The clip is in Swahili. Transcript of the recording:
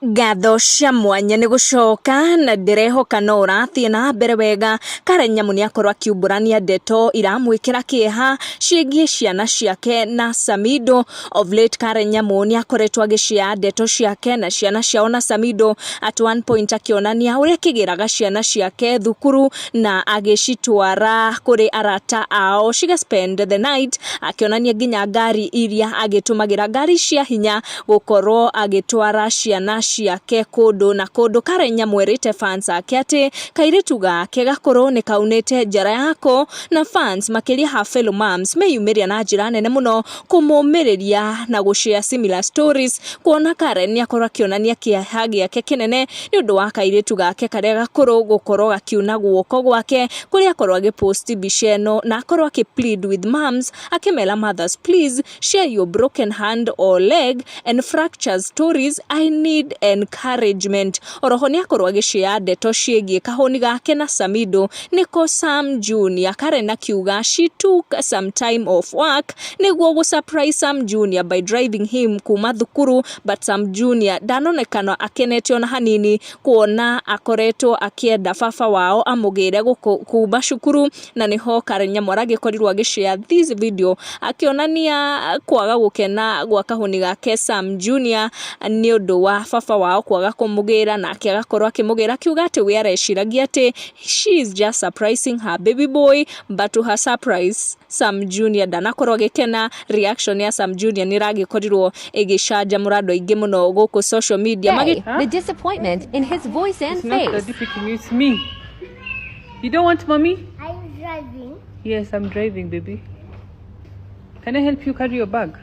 Ngatho cia mwanya nĩ gũcoka na ndĩrehoka no ũrathiĩ na mbere wega. Karen Nyamu nĩ akorwo akiumbũrania ndeto iramwĩkĩra kĩeha ciĩgiĩ ciana ciake na Samidoh. Of late Karen Nyamu nĩ akoretwo agĩshare ndeto ciake na ciana ciao na Samidoh, at one point akĩonania ũrĩa kĩgĩraga ciana ciake thukuru na agĩcitwara kũrĩ arata ao ciga spend the night, akĩonania nginya ngari iria agĩtũmagĩra, ngari cia hinya gũkorwo agĩtwara ciana ciake kũndũ na kũndũ. Karen Nyamu erĩte fans ake atĩ kairĩtu gake gakorwo nĩ kaunĩte njara yako, na fans makĩria ha fellow moms meyumĩria na njĩra nene mũno kũmũmĩrĩria na gũshare similar stories, kuona Karen nĩ akorwo akĩonania kĩeha gĩake kĩnene nĩ ũndũ wa kairĩtu gake karĩa gakũrũ gũkorwo gakiuna guoko gwake, kũrĩa akorwo agĩpost mbica ĩno na akorwo akĩplead with moms akĩmera mothers, please share your broken hand or leg and fractures stories, I need encouragement. Oroho nĩ akorwo agĩshare ndeto ciĩgiĩ kahũni gake na Samidoh nĩko Sam Junior. Karen akiuga she took some time off work nĩguo gũsurprise Sam Junior by driving him kuma thukuru, but Sam Junior ndanonekana akenete ona hanini, kuona akoretwo akĩenda baba wao amũgĩre kuma cukuru, na nĩho Karen Nyamu aragĩkorirwo agĩshare this video akĩonania kwaga gũkena gwa kahũni gake Sam Junior nĩ ũndũ wa baba wao kwaga kũmũgĩra, nake agakorwo akĩmũgĩra akiuga atĩ we areciragia atĩ she is just surprising her baby boy, but to her surprise Sam Junior ndanakorwo agĩkena. Reaction ya Sam Junior nĩ ragĩkorirwo ĩgĩcanjamũra andũ aingĩ mũno gũkũ social media. The disappointment in his voice and it's face. Not that difficult, it's me. You don't want mommy? Are you driving? Yes, I'm driving, baby. Can I help you carry your bag?